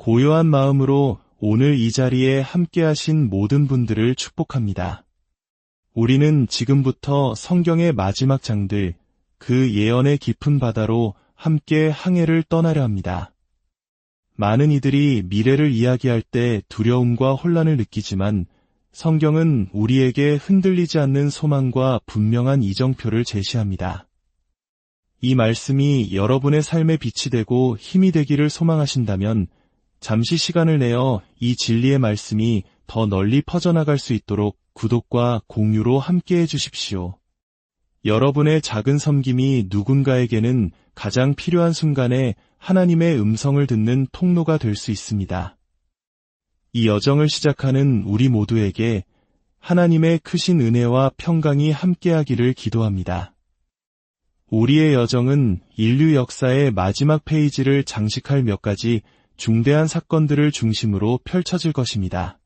고요한 마음으로 오늘 이 자리에 함께하신 모든 분들을 축복합니다. 우리는 지금부터 성경의 마지막 장들, 그 예언의 깊은 바다로 함께 항해를 떠나려 합니다. 많은 이들이 미래를 이야기할 때 두려움과 혼란을 느끼지만 성경은 우리에게 흔들리지 않는 소망과 분명한 이정표를 제시합니다. 이 말씀이 여러분의 삶에 빛이 되고 힘이 되기를 소망하신다면 잠시 시간을 내어 이 진리의 말씀이 더 널리 퍼져나갈 수 있도록 구독과 공유로 함께해 주십시오. 여러분의 작은 섬김이 누군가에게는 가장 필요한 순간에 하나님의 음성을 듣는 통로가 될 수 있습니다. 이 여정을 시작하는 우리 모두에게 하나님의 크신 은혜와 평강이 함께하기를 기도합니다. 우리의 여정은 인류 역사의 마지막 페이지를 장식할 몇 가지 중대한 사건들을 중심으로 펼쳐질 것입니다.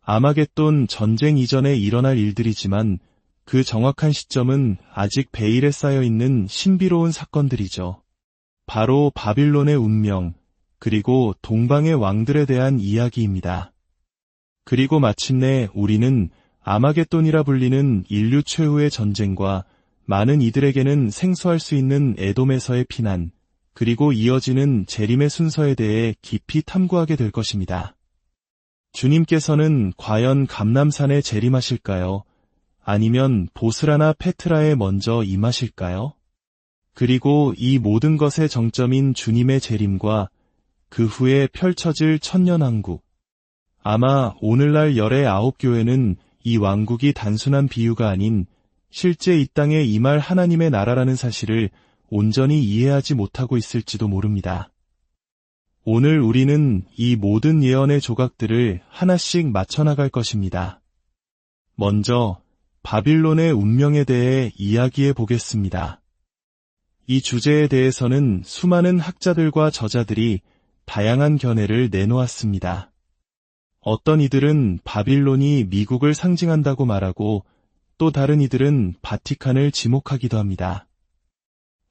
아마겟돈 전쟁 이전에 일어날 일들이지만 그 정확한 시점은 아직 베일에 쌓여있는 신비로운 사건들이죠. 바로 바빌론의 운명, 그리고 동방의 왕들에 대한 이야기입니다. 그리고 마침내 우리는 아마겟돈이라 불리는 인류 최후의 전쟁과 많은 이들에게는 생소할 수 있는 에돔에서의 피난, 그리고 이어지는 재림의 순서에 대해 깊이 탐구하게 될 것입니다. 주님께서는 과연 감람산에 재림하실까요? 아니면 보스라나 페트라에 먼저 임하실까요? 그리고 이 모든 것의 정점인 주님의 재림과 그 후에 펼쳐질 천년왕국. 아마 오늘날 열의 9교회는 이 왕국이 단순한 비유가 아닌 실제 이 땅에 임할 하나님의 나라라는 사실을 온전히 이해하지 못하고 있을지도 모릅니다. 오늘 우리는 이 모든 예언의 조각들을 하나씩 맞춰나갈 것입니다. 먼저 바빌론의 운명에 대해 이야기해 보겠습니다. 이 주제에 대해서는 수많은 학자들과 저자들이 다양한 견해를 내놓았습니다. 어떤 이들은 바빌론이 미국을 상징한다고 말하고 또 다른 이들은 바티칸을 지목하기도 합니다.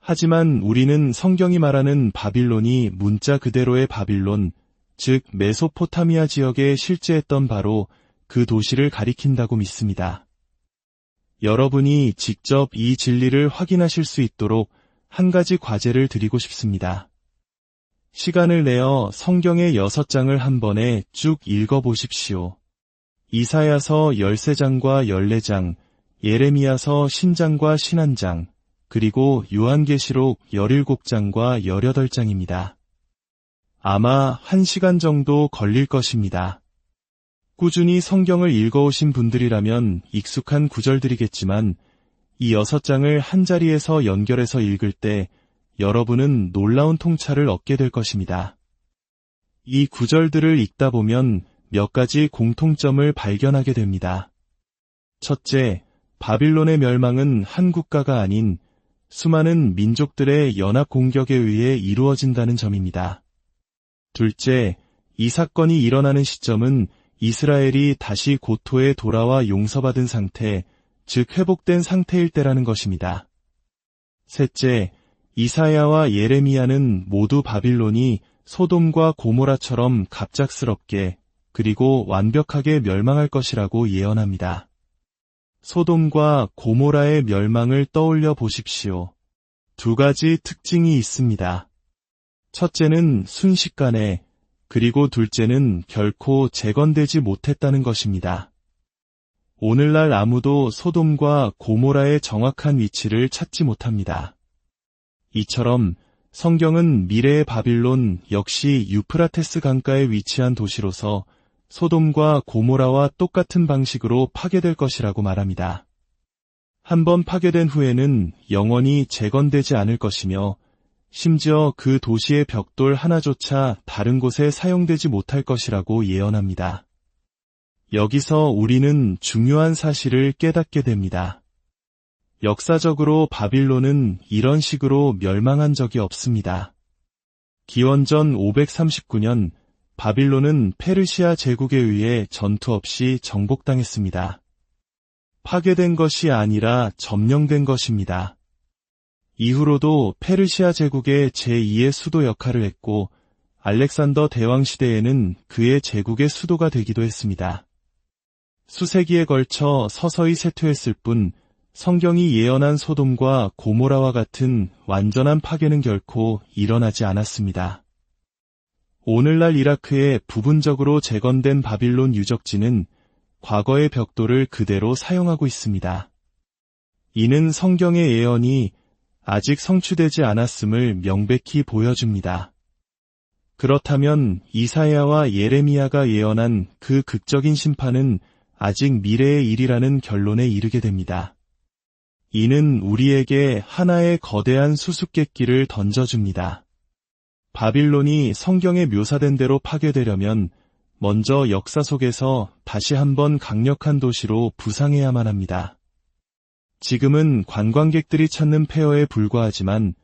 하지만 우리는 성경이 말하는 바빌론이 문자 그대로의 바빌론, 즉 메소포타미아 지역에 실제했던 바로 그 도시를 가리킨다고 믿습니다. 여러분이 직접 이 진리를 확인하실 수 있도록 한 가지 과제를 드리고 싶습니다. 시간을 내어 성경의 6장을 한 번에 쭉 읽어보십시오. 이사야서 13장과 14장, 예레미야서 신장과 신한장, 그리고 요한계시록 17장과 18장입니다. 아마 1시간 정도 걸릴 것입니다. 꾸준히 성경을 읽어오신 분들이라면 익숙한 구절들이겠지만 이 6장을 한자리에서 연결해서 읽을 때 여러분은 놀라운 통찰을 얻게 될 것입니다. 이 구절들을 읽다 보면 몇 가지 공통점을 발견하게 됩니다. 첫째, 바빌론의 멸망은 한 국가가 아닌 수많은 민족들의 연합 공격에 의해 이루어진다는 점입니다. 둘째, 이 사건이 일어나는 시점은 이스라엘이 다시 고토에 돌아와 용서받은 상태, 즉 회복된 상태일 때라는 것입니다. 셋째, 이사야와 예레미야는 모두 바빌론이 소돔과 고모라처럼 갑작스럽게 그리고 완벽하게 멸망할 것이라고 예언합니다. 소돔과 고모라의 멸망을 떠올려 보십시오. 두 가지 특징이 있습니다. 첫째는 순식간에, 그리고 둘째는 결코 재건되지 못했다는 것입니다. 오늘날 아무도 소돔과 고모라의 정확한 위치를 찾지 못합니다. 이처럼 성경은 미래의 바빌론 역시 유프라테스 강가에 위치한 도시로서 소돔과 고모라와 똑같은 방식으로 파괴될 것이라고 말합니다. 한번 파괴된 후에는 영원히 재건되지 않을 것이며 심지어 그 도시의 벽돌 하나조차 다른 곳에 사용되지 못할 것이라고 예언합니다. 여기서 우리는 중요한 사실을 깨닫게 됩니다. 역사적으로 바빌론은 이런 식으로 멸망한 적이 없습니다. 기원전 539년 바빌론은 페르시아 제국에 의해 전투 없이 정복당했습니다. 파괴된 것이 아니라 점령된 것입니다. 이후로도 페르시아 제국의 제2의 수도 역할을 했고 알렉산더 대왕 시대에는 그의 제국의 수도가 되기도 했습니다. 수세기에 걸쳐 서서히 쇠퇴했을 뿐 성경이 예언한 소돔과 고모라와 같은 완전한 파괴는 결코 일어나지 않았습니다. 오늘날 이라크에 부분적으로 재건된 바빌론 유적지는 과거의 벽돌을 그대로 사용하고 있습니다. 이는 성경의 예언이 아직 성취되지 않았음을 명백히 보여줍니다. 그렇다면 이사야와 예레미야가 예언한 그 극적인 심판은 아직 미래의 일이라는 결론에 이르게 됩니다. 이는 우리에게 하나의 거대한 수수께끼를 던져줍니다. 바빌론이 성경에 묘사된 대로 파괴되려면 먼저 역사 속에서 다시 한번 강력한 도시로 부상해야만 합니다. 지금은 관광객들이 찾는 폐허에 불과하지만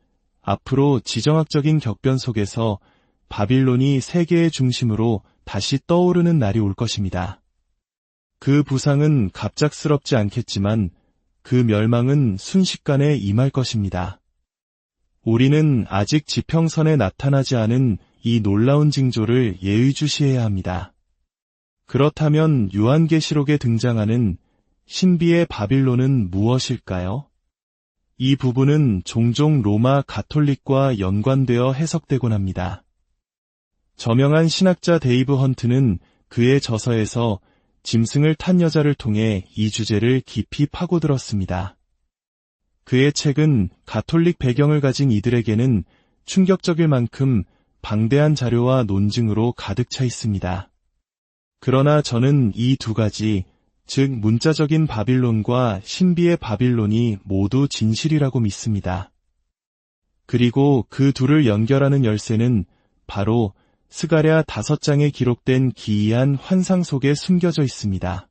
앞으로 지정학적인 격변 속에서 바빌론이 세계의 중심으로 다시 떠오르는 날이 올 것입니다. 그 부상은 갑작스럽지 않겠지만 그 멸망은 순식간에 임할 것입니다. 우리는 아직 지평선에 나타나지 않은 이 놀라운 징조를 예의주시해야 합니다. 그렇다면 요한계시록에 등장하는 신비의 바빌론은 무엇일까요? 이 부분은 종종 로마 가톨릭과 연관되어 해석되곤 합니다. 저명한 신학자 데이브 헌트는 그의 저서에서 짐승을 탄 여자를 통해 이 주제를 깊이 파고들었습니다. 그의 책은 가톨릭 배경을 가진 이들에게는 충격적일 만큼 방대한 자료와 논증으로 가득 차 있습니다. 그러나 저는 이 두 가지, 즉 문자적인 바빌론과 신비의 바빌론이 모두 진실이라고 믿습니다. 그리고 그 둘을 연결하는 열쇠는 바로 스가랴 5장에 기록된 기이한 환상 속에 숨겨져 있습니다.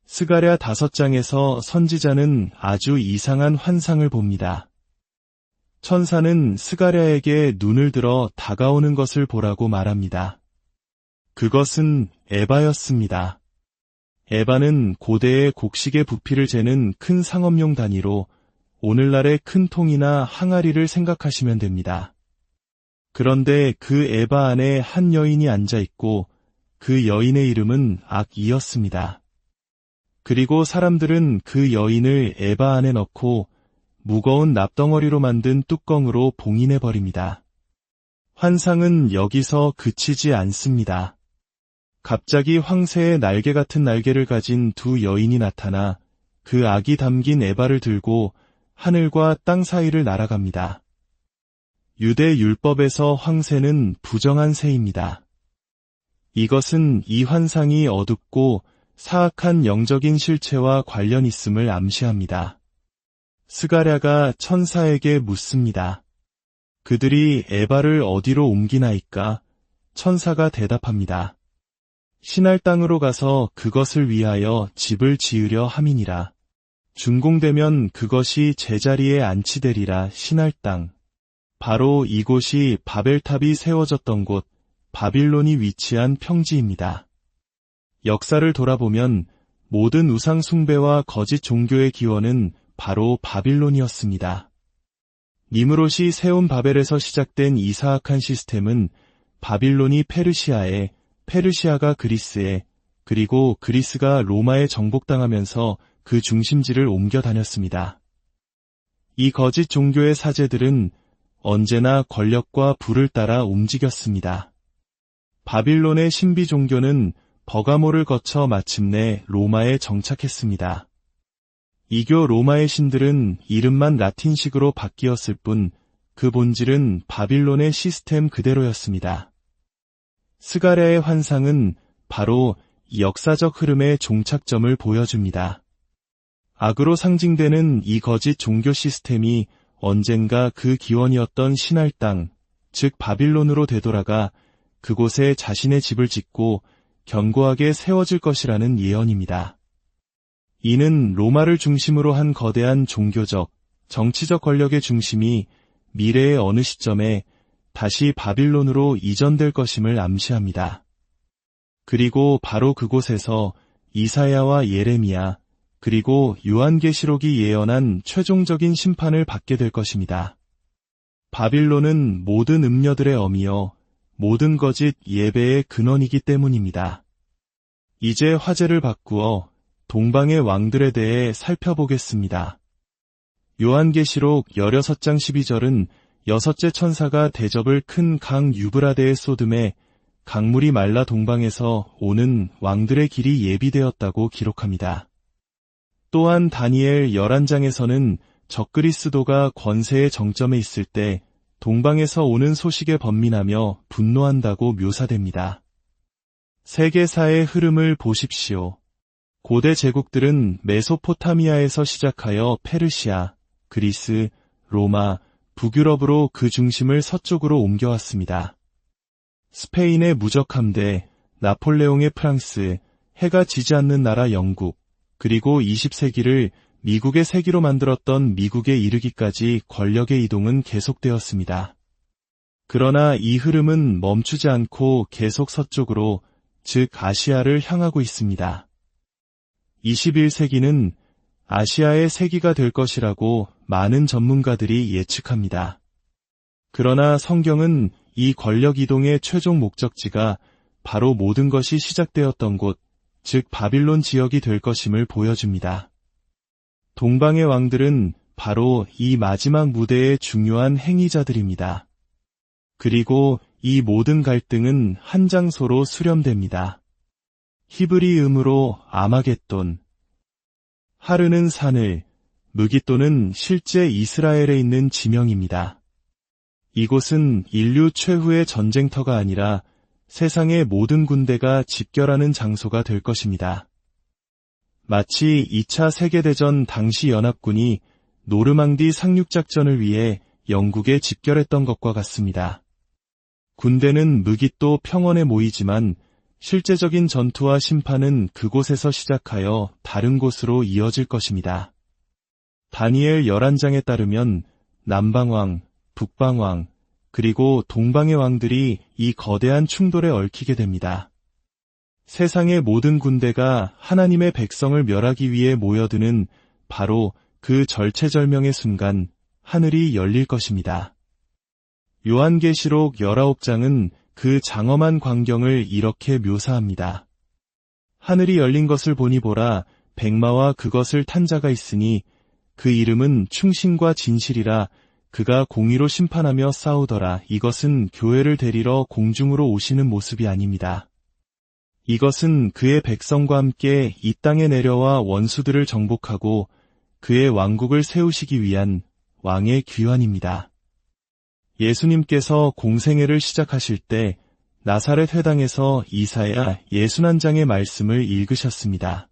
스가랴 5장에서 선지자는 아주 이상한 환상을 봅니다. 천사는 스가랴에게 눈을 들어 다가오는 것을 보라고 말합니다. 그것은 에바였습니다. 에바는 고대의 곡식의 부피를 재는 큰 상업용 단위로 오늘날의 큰 통이나 항아리를 생각하시면 됩니다. 그런데 그 에바 안에 한 여인이 앉아 있고 그 여인의 이름은 악이었습니다. 그리고 사람들은 그 여인을 에바 안에 넣고 무거운 납덩어리로 만든 뚜껑으로 봉인해버립니다. 환상은 여기서 그치지 않습니다. 갑자기 황새의 날개 같은 날개를 가진 두 여인이 나타나 그 악이 담긴 에바를 들고 하늘과 땅 사이를 날아갑니다. 유대 율법에서 황새는 부정한 새입니다. 이것은 이 환상이 어둡고 사악한 영적인 실체와 관련 있음을 암시합니다. 스가랴가 천사에게 묻습니다. 그들이 에바를 어디로 옮기나이까? 천사가 대답합니다. 신할 땅으로 가서 그것을 위하여 집을 지으려 함이니라. 준공되면 그것이 제자리에 안치되리라. 신할 땅. 바로 이곳이 바벨탑이 세워졌던 곳, 바빌론이 위치한 평지입니다. 역사를 돌아보면 모든 우상 숭배와 거짓 종교의 기원은 바로 바빌론이었습니다. 니므롯이 세운 바벨에서 시작된 이 사악한 시스템은 바빌론이 페르시아에, 페르시아가 그리스에, 그리고 그리스가 로마에 정복당하면서 그 중심지를 옮겨 다녔습니다. 이 거짓 종교의 사제들은 언제나 권력과 부를 따라 움직였습니다. 바빌론의 신비 종교는 버가모를 거쳐 마침내 로마에 정착했습니다. 이교 로마의 신들은 이름만 라틴식으로 바뀌었을 뿐 그 본질은 바빌론의 시스템 그대로였습니다. 스가랴의 환상은 바로 이 역사적 흐름의 종착점을 보여줍니다. 악으로 상징되는 이 거짓 종교 시스템이 언젠가 그 기원이었던 신할 땅, 즉 바빌론으로 되돌아가 그곳에 자신의 집을 짓고 견고하게 세워질 것이라는 예언입니다. 이는 로마를 중심으로 한 거대한 종교적, 정치적 권력의 중심이 미래의 어느 시점에 다시 바빌론으로 이전될 것임을 암시합니다. 그리고 바로 그곳에서 이사야와 예레미야, 그리고 요한계시록이 예언한 최종적인 심판을 받게 될 것입니다. 바빌론은 모든 음녀들의 어미여, 모든 거짓 예배의 근원이기 때문입니다. 이제 화제를 바꾸어 동방의 왕들에 대해 살펴보겠습니다. 요한계시록 16장 12절은 여섯째 천사가 대접을 큰 강 유브라데에 쏟음에 강물이 말라 동방에서 오는 왕들의 길이 예비되었다고 기록합니다. 또한 다니엘 11장에서는 적그리스도가 권세의 정점에 있을 때 동방에서 오는 소식에 번민하며 분노한다고 묘사됩니다. 세계사의 흐름을 보십시오. 고대 제국들은 메소포타미아에서 시작하여 페르시아, 그리스, 로마, 북유럽으로 그 중심을 서쪽으로 옮겨왔습니다. 스페인의 무적함대, 나폴레옹의 프랑스, 해가 지지 않는 나라 영국, 그리고 20세기를 미국의 세기로 만들었던 미국에 이르기까지 권력의 이동은 계속되었습니다. 그러나 이 흐름은 멈추지 않고 계속 서쪽으로, 즉 아시아를 향하고 있습니다. 21세기는 아시아의 세기가 될 것이라고 많은 전문가들이 예측합니다. 그러나 성경은 이 권력 이동의 최종 목적지가 바로 모든 것이 시작되었던 곳, 즉 바빌론 지역이 될 것임을 보여줍니다. 동방의 왕들은 바로 이 마지막 무대의 중요한 행위자들입니다. 그리고 이 모든 갈등은 한 장소로 수렴됩니다. 히브리음으로 아마겟돈. 하르는 산을, 무깃돈은 실제 이스라엘에 있는 지명입니다. 이곳은 인류 최후의 전쟁터가 아니라 세상의 모든 군대가 집결하는 장소가 될 것입니다. 마치 2차 세계대전 당시 연합군이 노르망디 상륙작전을 위해 영국에 집결했던 것과 같습니다. 군대는 무깃도 평원에 모이지만 실제적인 전투와 심판은 그곳에서 시작하여 다른 곳으로 이어질 것입니다. 다니엘 11장에 따르면 남방왕, 북방왕, 그리고 동방의 왕들이 이 거대한 충돌에 얽히게 됩니다. 세상의 모든 군대가 하나님의 백성을 멸하기 위해 모여드는 바로 그 절체절명의 순간 하늘이 열릴 것입니다. 요한계시록 19장은 그 장엄한 광경을 이렇게 묘사합니다. 하늘이 열린 것을 보니 보라, 백마와 그것을 탄 자가 있으니 그 이름은 충신과 진실이라. 그가 공의로 심판하며 싸우더라. 이것은 교회를 데리러 공중으로 오시는 모습이 아닙니다. 이것은 그의 백성과 함께 이 땅에 내려와 원수들을 정복하고 그의 왕국을 세우시기 위한 왕의 귀환입니다. 예수님께서 공생애를 시작하실 때 나사렛 회당에서 이사야 61장의 말씀을 읽으셨습니다.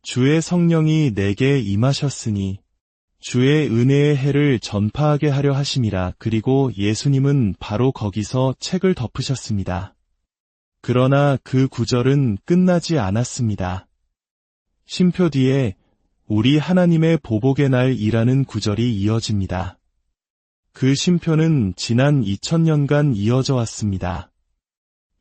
주의 성령이 내게 임하셨으니 주의 은혜의 해를 전파하게 하려 하심이라. 그리고 예수님은 바로 거기서 책을 덮으셨습니다. 그러나 그 구절은 끝나지 않았습니다. 쉼표 뒤에 우리 하나님의 보복의 날이라는 구절이 이어집니다. 그 쉼표는 지난 2000년간 이어져 왔습니다.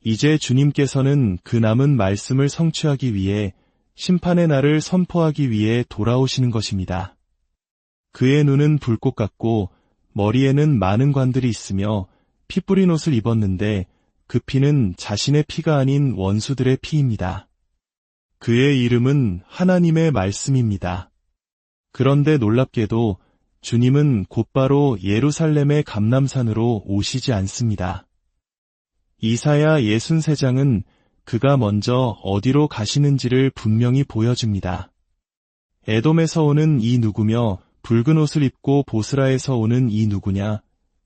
이제 주님께서는 그 남은 말씀을 성취하기 위해 심판의 날을 선포하기 위해 돌아오시는 것입니다. 그의 눈은 불꽃 같고 머리에는 많은 관들이 있으며 피 뿌린 옷을 입었는데 그 피는 자신의 피가 아닌 원수들의 피입니다. 그의 이름은 하나님의 말씀입니다. 그런데 놀랍게도 주님은 곧바로 예루살렘의 감람산으로 오시지 않습니다. 이사야 63장은 그가 먼저 어디로 가시는지를 분명히 보여줍니다. 에돔에서 오는 이 누구며 붉은 옷을 입고 보스라에서 오는 이 누구냐?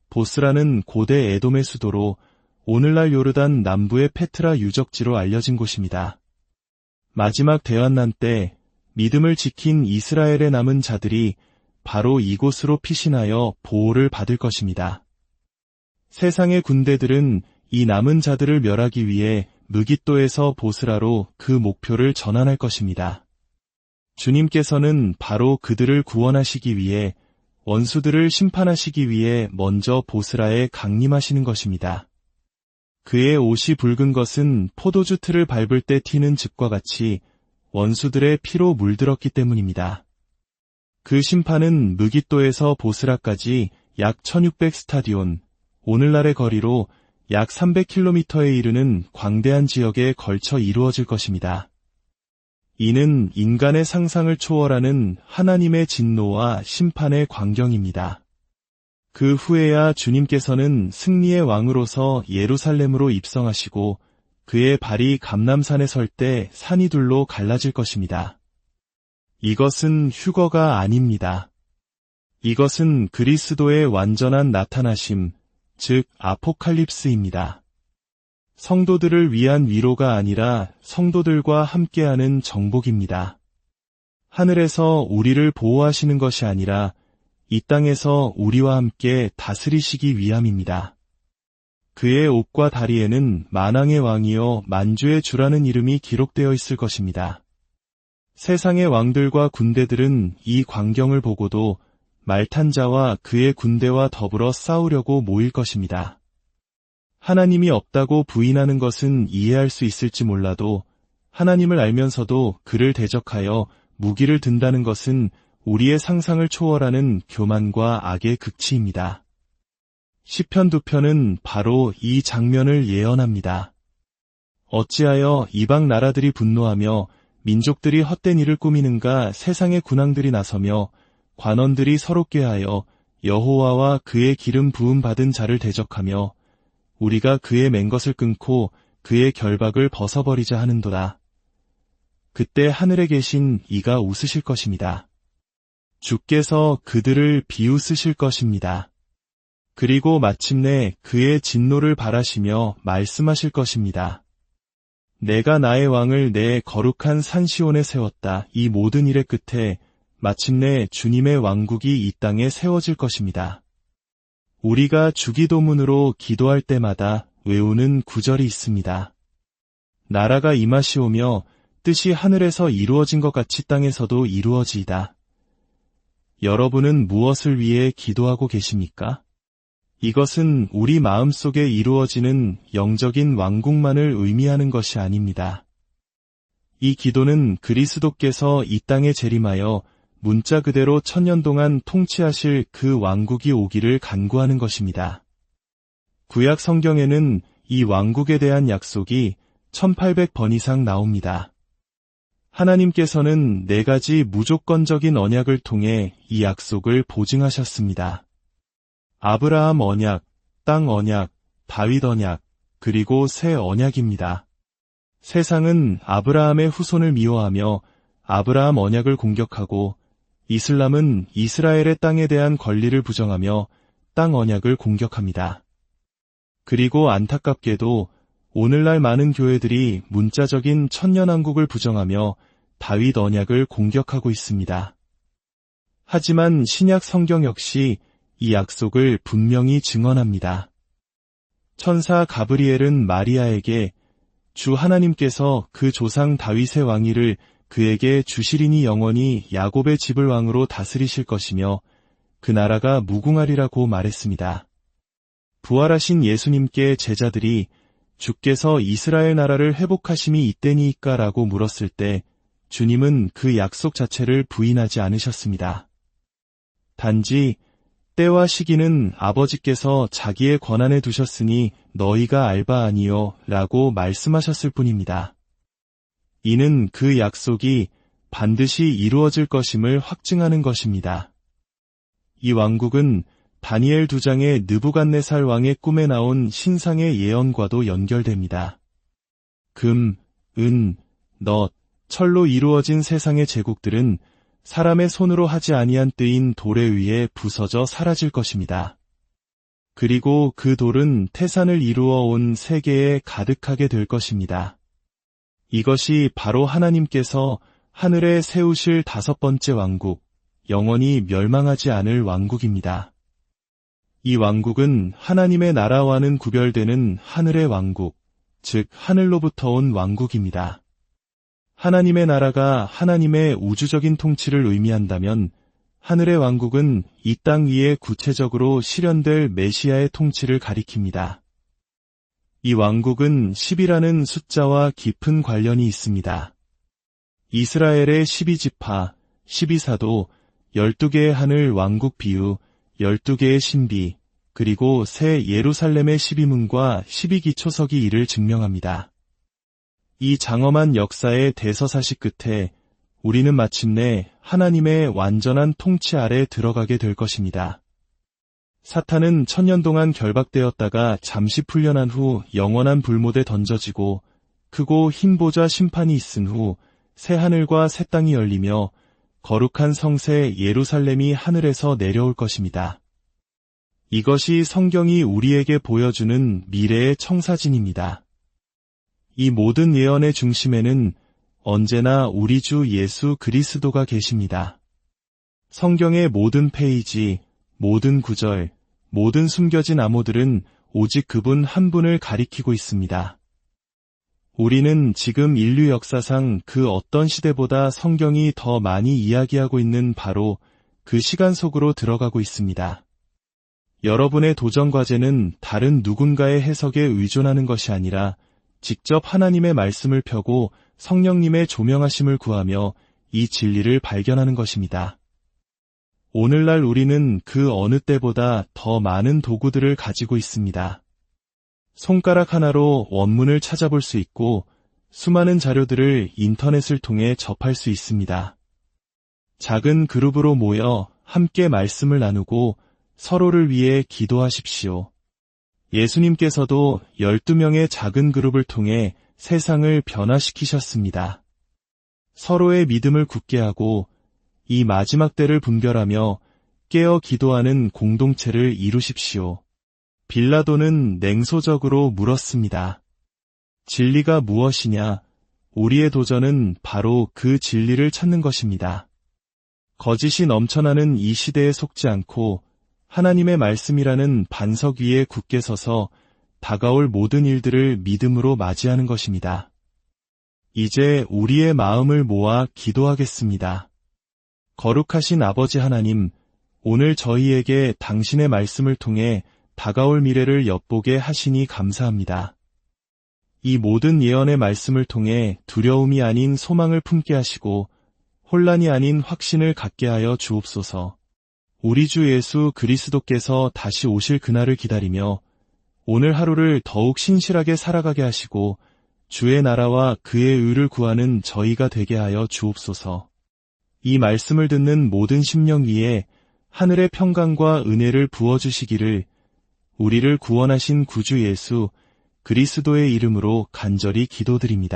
보스라는 고대 에돔의 수도로 오늘날 요르단 남부의 페트라 유적지로 알려진 곳입니다. 마지막 대환난 때 믿음을 지킨 이스라엘의 남은 자들이 바로 이곳으로 피신하여 보호를 받을 것입니다. 세상의 군대들은 이 남은 자들을 멸하기 위해 무깃도에서 보스라로 그 목표를 전환할 것입니다. 주님께서는 바로 그들을 구원하시기 위해 원수들을 심판하시기 위해 먼저 보스라에 강림하시는 것입니다. 그의 옷이 붉은 것은 포도주 틀을 밟을 때 튀는 즙과 같이 원수들의 피로 물들었기 때문입니다. 그 심판은 무깃도에서 보스라까지 약 1600 스타디온, 오늘날의 거리로 약 300km에 이르는 광대한 지역에 걸쳐 이루어질 것입니다. 이는 인간의 상상을 초월하는 하나님의 진노와 심판의 광경입니다. 그 후에야 주님께서는 승리의 왕으로서 예루살렘으로 입성하시고 그의 발이 감람산에 설 때 산이 둘로 갈라질 것입니다. 이것은 휴거가 아닙니다. 이것은 그리스도의 완전한 나타나심, 즉 아포칼립스입니다. 성도들을 위한 위로가 아니라 성도들과 함께하는 정복입니다. 하늘에서 우리를 보호하시는 것이 아니라 이 땅에서 우리와 함께 다스리시기 위함입니다. 그의 옷과 다리에는 만왕의 왕이요 만주의 주라는 이름이 기록되어 있을 것입니다. 세상의 왕들과 군대들은 이 광경을 보고도 말탄 자와 그의 군대와 더불어 싸우려고 모일 것입니다. 하나님이 없다고 부인하는 것은 이해할 수 있을지 몰라도 하나님을 알면서도 그를 대적하여 무기를 든다는 것은 우리의 상상을 초월하는 교만과 악의 극치입니다. 시편 2편은 바로 이 장면을 예언합니다. 어찌하여 이방 나라들이 분노하며 민족들이 헛된 일을 꾸미는가. 세상의 군왕들이 나서며 관원들이 서로 꾀하여 여호와와 그의 기름 부음 받은 자를 대적하며 우리가 그의 맨 것을 끊고 그의 결박을 벗어버리자 하는도다. 그때 하늘에 계신 이가 웃으실 것입니다. 주께서 그들을 비웃으실 것입니다. 그리고 마침내 그의 진노를 발하시며 말씀하실 것입니다. 내가 나의 왕을 내 거룩한 산시온에 세웠다. 이 모든 일의 끝에 마침내 주님의 왕국이 이 땅에 세워질 것입니다. 우리가 주기도문으로 기도할 때마다 외우는 구절이 있습니다. 나라가 임하시오며 뜻이 하늘에서 이루어진 것 같이 땅에서도 이루어지이다. 여러분은 무엇을 위해 기도하고 계십니까? 이것은 우리 마음속에 이루어지는 영적인 왕국만을 의미하는 것이 아닙니다. 이 기도는 그리스도께서 이 땅에 재림하여 문자 그대로 1000년 동안 통치하실 그 왕국이 오기를 간구하는 것입니다. 구약 성경에는 이 왕국에 대한 약속이 1800번 이상 나옵니다. 하나님께서는 4가지 무조건적인 언약을 통해 이 약속을 보증하셨습니다. 아브라함 언약, 땅 언약, 다윗 언약, 그리고 새 언약입니다. 세상은 아브라함의 후손을 미워하며 아브라함 언약을 공격하고 이슬람은 이스라엘의 땅에 대한 권리를 부정하며 땅 언약을 공격합니다. 그리고 안타깝게도 오늘날 많은 교회들이 문자적인 천년왕국을 부정하며 다윗 언약을 공격하고 있습니다. 하지만 신약 성경 역시 이 약속을 분명히 증언합니다. 천사 가브리엘은 마리아에게 주 하나님께서 그 조상 다윗의 왕위를 그에게 주시리니 영원히 야곱의 집을 왕으로 다스리실 것이며 그 나라가 무궁하리라고 말했습니다. 부활하신 예수님께 제자들이 주께서 이스라엘 나라를 회복하심이 이때니까 라고 물었을 때 주님은 그 약속 자체를 부인하지 않으셨습니다. 단지 때와 시기는 아버지께서 자기의 권한에 두셨으니 너희가 알 바 아니요 라고 말씀하셨을 뿐입니다. 이는 그 약속이 반드시 이루어질 것임을 확증하는 것입니다. 이 왕국은 다니엘 2장의 느부갓네살 왕의 꿈에 나온 신상의 예언과도 연결됩니다. 금, 은, 넛, 철로 이루어진 세상의 제국들은 사람의 손으로 하지 아니한 뜨인 돌에 의해 부서져 사라질 것입니다. 그리고 그 돌은 태산을 이루어 온 세계에 가득하게 될 것입니다. 이것이 바로 하나님께서 하늘에 세우실 5번째 왕국, 영원히 멸망하지 않을 왕국입니다. 이 왕국은 하나님의 나라와는 구별되는 하늘의 왕국, 즉 하늘로부터 온 왕국입니다. 하나님의 나라가 하나님의 우주적인 통치를 의미한다면 하늘의 왕국은 이 땅 위에 구체적으로 실현될 메시아의 통치를 가리킵니다. 이 왕국은 10이라는 숫자와 깊은 관련이 있습니다. 이스라엘의 12지파, 12사도, 12개의 하늘 왕국 비유, 12개의 신비, 그리고 새 예루살렘의 12문과 12기초석이 이를 증명합니다. 이 장엄한 역사의 대서사시 끝에 우리는 마침내 하나님의 완전한 통치 아래 들어가게 될 것입니다. 사탄은 1000년 동안 결박되었다가 잠시 풀려난 후 영원한 불못에 던져지고 크고 흰 보좌 심판이 있은 후 새 하늘과 새 땅이 열리며 거룩한 성새 예루살렘이 하늘에서 내려올 것입니다. 이것이 성경이 우리에게 보여주는 미래의 청사진입니다. 이 모든 예언의 중심에는 언제나 우리 주 예수 그리스도가 계십니다. 성경의 모든 페이지, 모든 구절, 모든 숨겨진 암호들은 오직 그분 한 분을 가리키고 있습니다. 우리는 지금 인류 역사상 그 어떤 시대보다 성경이 더 많이 이야기하고 있는 바로 그 시간 속으로 들어가고 있습니다. 여러분의 도전 과제는 다른 누군가의 해석에 의존하는 것이 아니라 직접 하나님의 말씀을 펴고 성령님의 조명하심을 구하며 이 진리를 발견하는 것입니다. 오늘날 우리는 그 어느 때보다 더 많은 도구들을 가지고 있습니다. 손가락 하나로 원문을 찾아볼 수 있고 수많은 자료들을 인터넷을 통해 접할 수 있습니다. 작은 그룹으로 모여 함께 말씀을 나누고 서로를 위해 기도하십시오. 예수님께서도 12명의 작은 그룹을 통해 세상을 변화시키셨습니다. 서로의 믿음을 굳게 하고 이 마지막 때를 분별하며 깨어 기도하는 공동체를 이루십시오. 빌라도는 냉소적으로 물었습니다. 진리가 무엇이냐? 우리의 도전은 바로 그 진리를 찾는 것입니다. 거짓이 넘쳐나는 이 시대에 속지 않고 하나님의 말씀이라는 반석 위에 굳게 서서 다가올 모든 일들을 믿음으로 맞이하는 것입니다. 이제 우리의 마음을 모아 기도하겠습니다. 거룩하신 아버지 하나님, 오늘 저희에게 당신의 말씀을 통해 다가올 미래를 엿보게 하시니 감사합니다. 이 모든 예언의 말씀을 통해 두려움이 아닌 소망을 품게 하시고 혼란이 아닌 확신을 갖게 하여 주옵소서. 우리 주 예수 그리스도께서 다시 오실 그날을 기다리며 오늘 하루를 더욱 신실하게 살아가게 하시고 주의 나라와 그의 의를 구하는 저희가 되게 하여 주옵소서. 이 말씀을 듣는 모든 심령 위에 하늘의 평강과 은혜를 부어주시기를 우리를 구원하신 구주 예수 그리스도의 이름으로 간절히 기도드립니다.